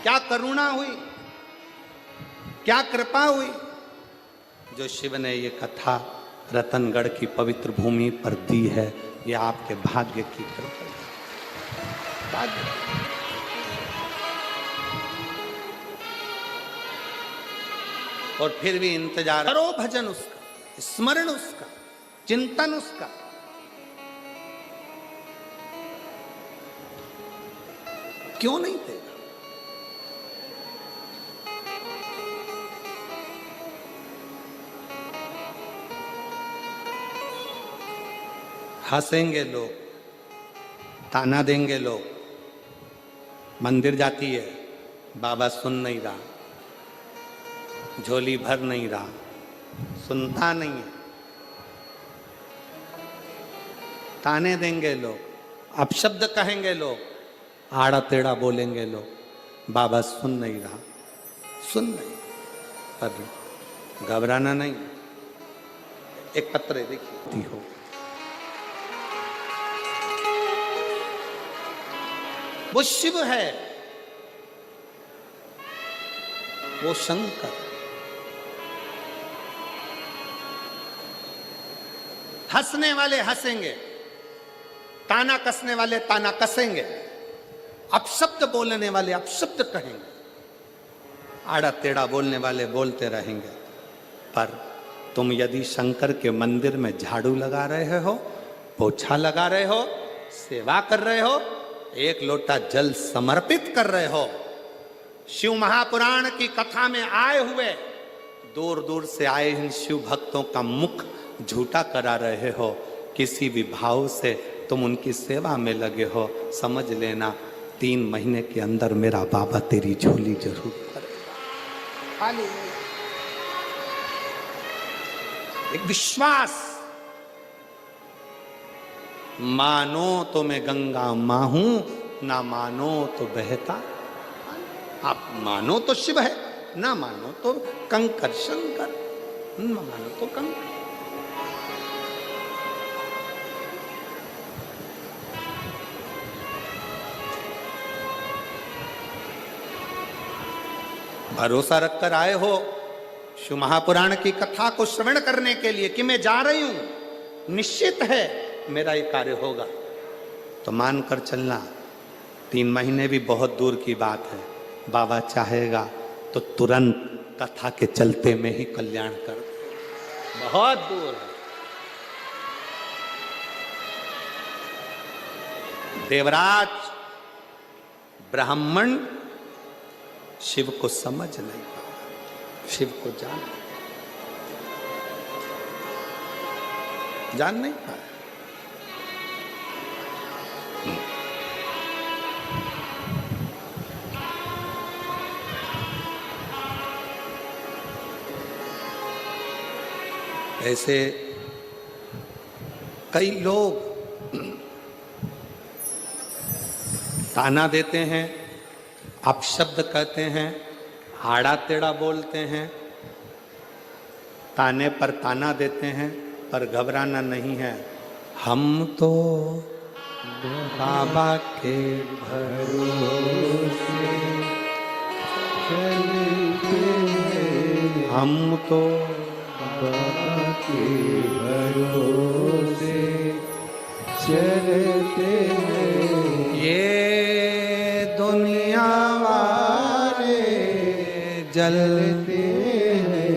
क्या करुणा हुई, क्या कृपा हुई, जो शिव ने ये कथा रतनगढ़ की पवित्र भूमि पर दी है। ये आपके भाग्य की कृपा है, भाग्य। और फिर भी इंतजार करो, भजन उसका, स्मरण उसका, चिंतन उसका। क्यों नहीं देगा? हंसेंगे लोग, ताना देंगे लोग, मंदिर जाती है, बाबा सुन नहीं रहा, झोली भर नहीं रहा, सुनता नहीं है, ताने देंगे लोग, अपशब्द कहेंगे लोग, आड़ा टेढ़ा बोलेंगे लोग, बाबा सुन नहीं रहा, सुन नहीं, पर घबराना नहीं। एक पत्र देखिए हो, वो शिव है, वो शंकर। हंसने वाले हंसेंगे, ताना कसने वाले ताना कसेंगे, अपशब्द बोलने वाले अपशब्द कहेंगे, आड़ा टेढ़ा बोलने वाले बोलते रहेंगे। पर तुम यदि शंकर के मंदिर में झाड़ू लगा रहे हो, पोछा लगा रहे हो, सेवा कर रहे हो, एक लोटा जल समर्पित कर रहे हो, शिव महापुराण की कथा में आए हुए दूर दूर से आए इन शिव भक्तों का मुख झूठा करा रहे हो, किसी भी भाव से तुम उनकी सेवा में लगे हो, समझ लेना 3 महीने के अंदर मेरा बाबा तेरी झोली जरूर करेगा। एक विश्वास, मानो तो मैं गंगा मां हूं, ना मानो तो बहता। आप मानो तो शिव है, ना मानो तो कंकर शंकर, ना मानो तो कंकर। भरोसा रखकर आए हो शिव महापुराण की कथा को श्रवण करने के लिए कि मैं जा रही हूं, निश्चित है मेरा ये कार्य होगा, तो मानकर चलना। 3 महीने भी बहुत दूर की बात है, बाबा चाहेगा तो तुरंत कथा के चलते में ही कल्याण कर, बहुत दूर है। देवराज ब्राह्मण शिव को समझ नहीं पाया, शिव को जान नहीं पाया। ऐसे कई लोग ताना देते हैं, अपशब्द कहते हैं, आड़ा टेढ़ा बोलते हैं, ताने पर ताना देते हैं, पर घबराना नहीं है। हम तो बाबा के भरोसे चलते हैं, हम तो बाबा के भरोसे चलते हैं। ये दुनिया वाले जलते हैं,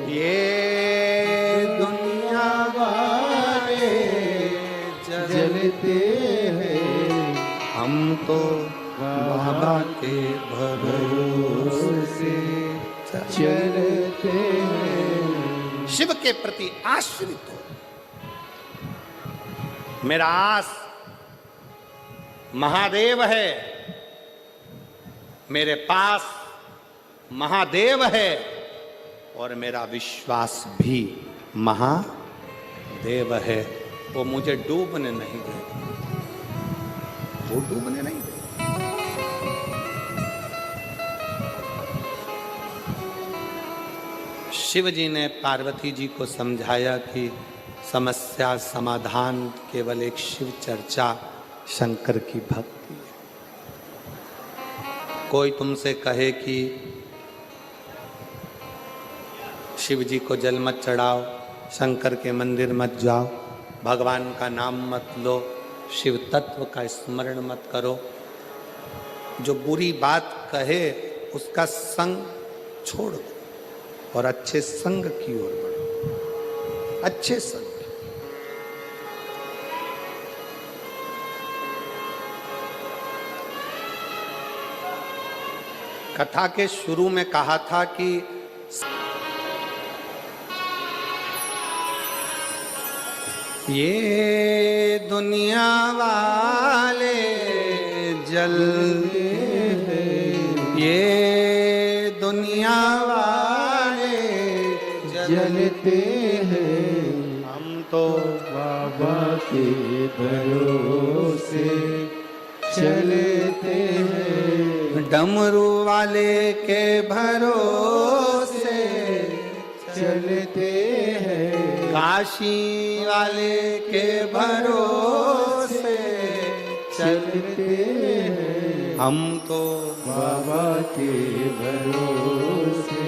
ये दुनिया वाले जलते हैं, हम तो बाबा के भरोसे चलते हैं। शिव के प्रति आश्रित हो। मेरा आस महादेव है, मेरे पास महादेव है, और मेरा विश्वास भी महादेव है। वो मुझे डूबने नहीं देगा, वो डूबने नहीं देगा। शिव जी ने पार्वती जी को समझाया कि समस्या समाधान केवल एक शिव चर्चा, शंकर की भक्ति है। कोई तुमसे कहे कि शिव जी को जल मत चढ़ाओ, शंकर के मंदिर मत जाओ, भगवान का नाम मत लो, शिव तत्व का स्मरण मत करो, जो बुरी बात कहे उसका संग छोड़ दो और अच्छे संग की ओर बढ़ो, अच्छे संग। कथा के शुरू में कहा था कि ये दुनिया वाले जलते हैं, ये दुनिया वाले जलते हैं, हम तो बाबा के भरोसे चलते हैं, डमरू वाले के भरोसे चलते हैं, काशी वाले के भरोसे चलते हैं, हम तो बाबा के भरोसे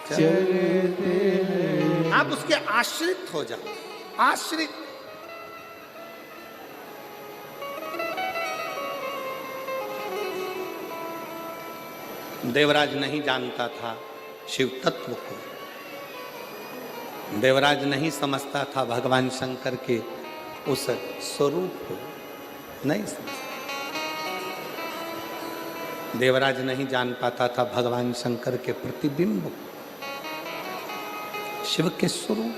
चलते हैं। आप उसके आश्रित हो जाओ, आश्रित। देवराज नहीं जानता था शिव तत्व को, देवराज नहीं समझता था भगवान शंकर के उस स्वरूप को, नहीं समझता। देवराज नहीं जान पाता था भगवान शंकर के प्रतिबिंब को, शिव के स्वरूप।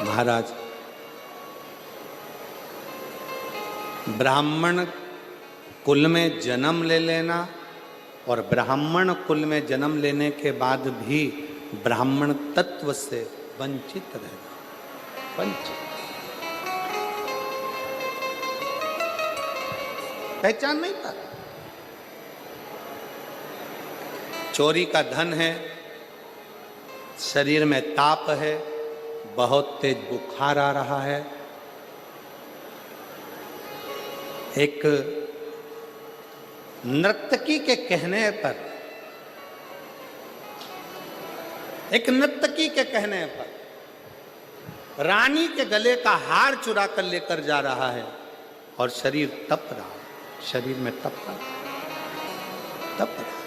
महाराज, ब्राह्मण कुल में जन्म ले लेना और ब्राह्मण कुल में जन्म लेने के बाद भी ब्राह्मण तत्व से वंचित रहना, वंचित, पहचान नहीं पाता। चोरी का धन है, शरीर में ताप है, बहुत तेज बुखार आ रहा है, एक नर्तकी के कहने पर, एक नर्तकी के कहने पर रानी के गले का हार चुरा कर लेकर जा रहा है और शरीर तप रहा, शरीर में तप रहा, तप रहा।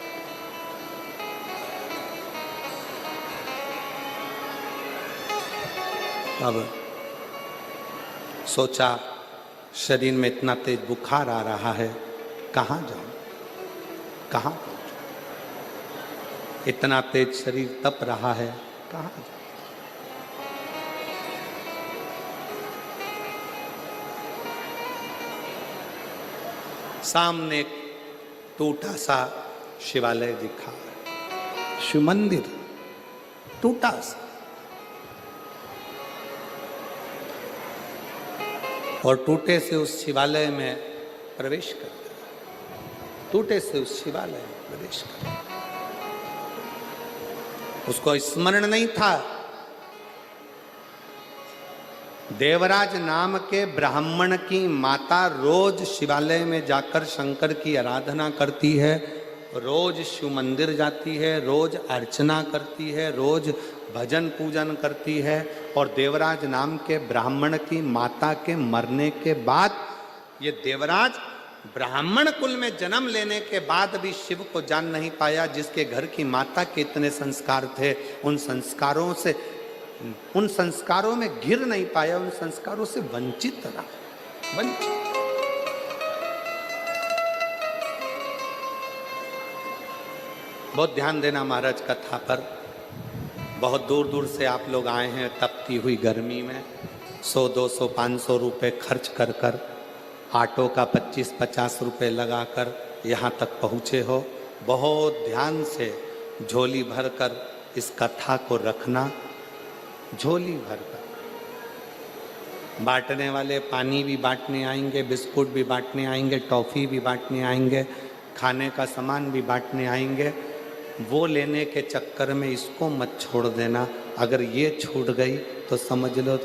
अब सोचा शरीर में इतना तेज बुखार आ रहा है, कहाँ जाऊं, कहाँ पहुंचूं, इतना तेज शरीर तप रहा है, कहाँ जाऊं। सामने एक टूटा सा शिवालय दिखा, शिव मंदिर टूटा सा, और टूटे से उस शिवालय में प्रवेश कर गया, टूटे से उस शिवालय में प्रवेश कर गया। उसको स्मरण नहीं था देवराज नाम के ब्राह्मण की माता रोज शिवालय में जाकर शंकर की आराधना करती है, रोज शिव मंदिर जाती है, रोज अर्चना करती है, रोज भजन पूजन करती है। और देवराज नाम के ब्राह्मण की माता के मरने के बाद ये देवराज ब्राह्मण कुल में जन्म लेने के बाद भी शिव को जान नहीं पाया। जिसके घर की माता के इतने संस्कार थे, उन संस्कारों में घिर नहीं पाया, उन संस्कारों से वंचित रहा, वंचित। बहुत ध्यान देना महाराज कथा पर। बहुत दूर दूर से आप लोग आए हैं तपती हुई गर्मी में, 100, 200, 500 रुपये खर्च कर कर, ऑटो का 25-50 रुपये लगाकर यहाँ तक पहुँचे हो। बहुत ध्यान से झोली भरकर इस कथा को रखना, झोली भरकर। बांटने वाले पानी भी बांटने आएंगे, बिस्कुट भी बांटने आएंगे, टॉफ़ी भी बांटने आएंगे, खाने का सामान भी बांटने आएंगे। वो लेने के चक्कर में इसको मत छोड़ देना। अगर ये छूट गई तो समझ लो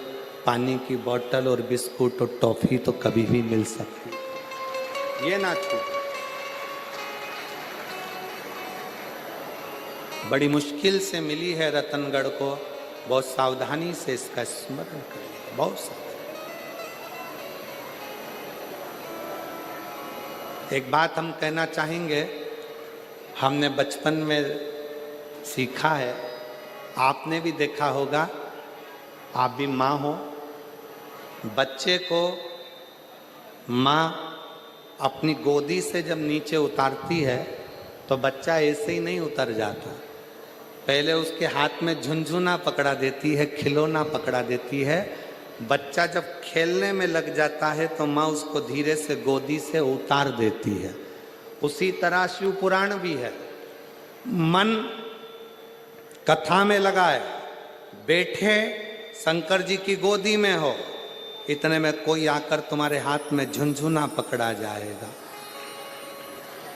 पानी की बोतल और बिस्कुट और टॉफी तो कभी भी मिल सकती, ये ना छू। बड़ी मुश्किल से मिली है रतनगढ़ को, बहुत सावधानी से इसका स्मरण करिए, बहुत सावधानी। एक बात हम कहना चाहेंगे, हमने बचपन में सीखा है, आपने भी देखा होगा, आप भी माँ हो, बच्चे को माँ अपनी गोदी से जब नीचे उतारती है तो बच्चा ऐसे ही नहीं उतर जाता, पहले उसके हाथ में झुनझुना पकड़ा देती है, खिलौना पकड़ा देती है। बच्चा जब खेलने में लग जाता है तो माँ उसको धीरे से गोदी से उतार देती है। उसी तरह शिव पुराण भी है, मन कथा में लगाए, बैठे शंकर जी की गोदी में हो, इतने में कोई आकर तुम्हारे हाथ में झुनझुना पकड़ा जाएगा,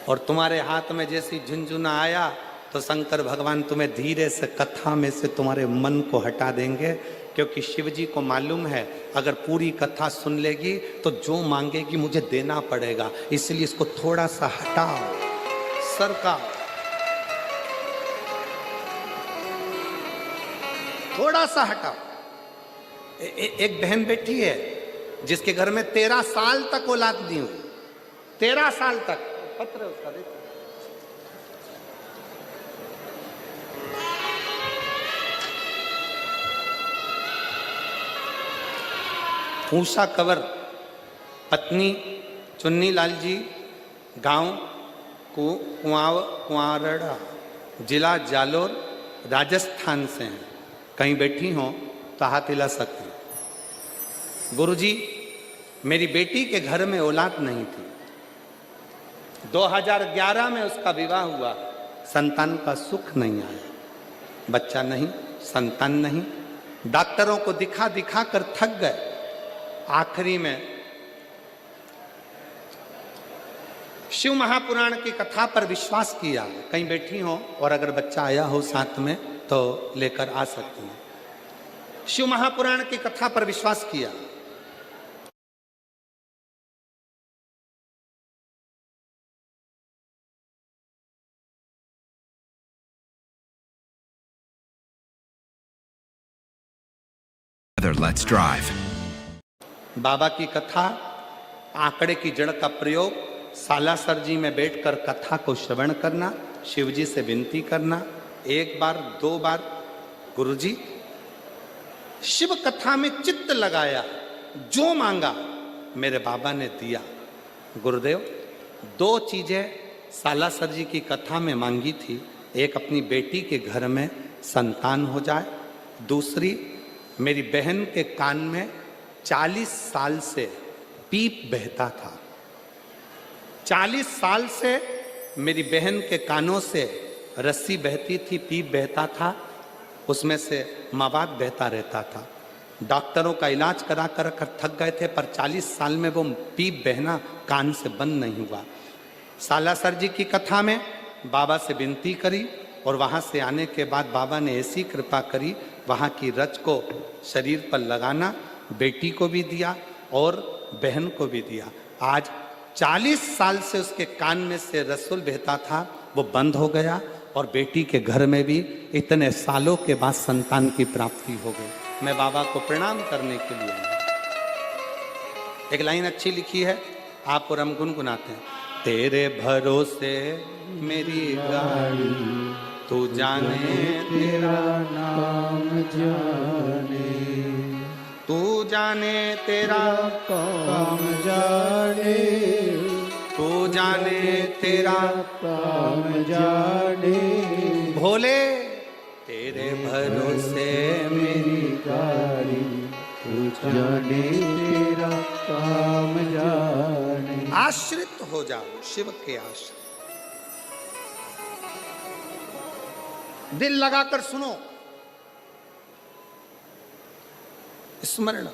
और तुम्हारे हाथ में जैसी झुनझुना आया तो शंकर भगवान तुम्हें धीरे से कथा में से तुम्हारे मन को हटा देंगे, क्योंकि शिव जी को मालूम है अगर पूरी कथा सुन लेगी तो जो मांगेगी मुझे देना पड़ेगा, इसलिए इसको थोड़ा सा हटाओ, सरकाओ, थोड़ा सा हटाओ। एक बहन बैठी है जिसके घर में 13 साल तक औलाद नहीं हुई, 13 साल तक, पत्र है उसका, देखो। ऊषा कंवर, पत्नी चुन्नी लाल जी, गांव कुआरड़ा, जिला जालोर, राजस्थान से हैं। कहीं बैठी हो तो हाथ हिला सकती हैं। गुरुजी, मेरी बेटी के घर में औलाद नहीं थी, 2011 में उसका विवाह हुआ, संतान का सुख नहीं आया, बच्चा नहीं, संतान नहीं, डॉक्टरों को दिखा दिखा कर थक गए। आखिरी में शिव महापुराण की कथा पर विश्वास किया, कहीं बैठी हो और अगर बच्चा आया हो साथ में तो लेकर आ सकती हैं। शिव महापुराण की कथा पर विश्वास किया। Let's drive. बाबा की कथा, आंकड़े की जड़ का प्रयोग, सालासर जी में बैठकर कथा को श्रवण करना, शिव जी से विनती करना, एक बार 2 बार, गुरुजी शिव कथा में चित्त लगाया, जो मांगा मेरे बाबा ने दिया। गुरुदेव 2 चीजें सालासर जी की कथा में मांगी थी, एक अपनी बेटी के घर में संतान हो जाए, दूसरी मेरी बहन के कान में 40 साल से पीप बहता था, 40 साल से मेरी बहन के कानों से रस्सी बहती थी, पीप बहता था, उसमें से मवाद बहता रहता था। डॉक्टरों का इलाज करा कर थक गए थे, पर 40 साल में वो पीप बहना कान से बंद नहीं हुआ। सालासर जी की कथा में बाबा से विनती करी, और वहाँ से आने के बाद बाबा ने ऐसी कृपा करी, वहाँ की रच को शरीर पर लगाना, बेटी को भी दिया और बहन को भी दिया। आज 40 साल से उसके कान में से रसूल बहता था, वो बंद हो गया, और बेटी के घर में भी इतने सालों के बाद संतान की प्राप्ति हो गई। मैं बाबा को प्रणाम करने के लिए आया। एक लाइन अच्छी लिखी है, आप और हम गुनगुनाते हैं। तेरे भरोसे मेरी गाड़ी, तू जाने तेरा नाम जाने, तू जाने तेरा काम जाने, तू जाने तेरा काम जाने, भोले तेरे भरोसे मेरी गाड़ी, तू जाने तेरा काम जाने। आश्रित हो जाओ, शिव के आश्रित। दिल लगाकर सुनो, स्मरण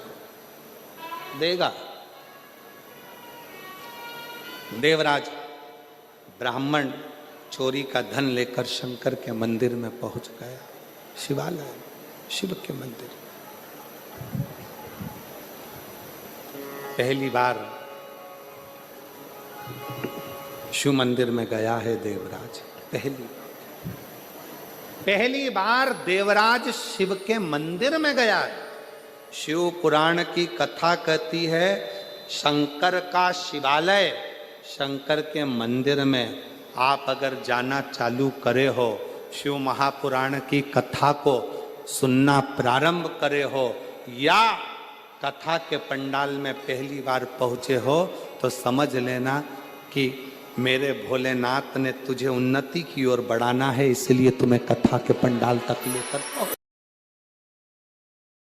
देगा। देवराज ब्राह्मण चोरी का धन लेकर शंकर के मंदिर में पहुंच गया, शिवालय शिव के मंदिर। पहली बार शिव मंदिर में गया है देवराज। पहली बार देवराज शिव के मंदिर में गया है। शिव पुराण की कथा कहती है शंकर का शिवालय, शंकर के मंदिर में आप अगर जाना चालू करे हो, शिव महापुराण की कथा को सुनना प्रारंभ करे हो, या कथा के पंडाल में पहली बार पहुंचे हो, तो समझ लेना कि मेरे भोलेनाथ ने तुझे उन्नति की ओर बढ़ाना है, इसलिए तुम्हें कथा के पंडाल तक लेकर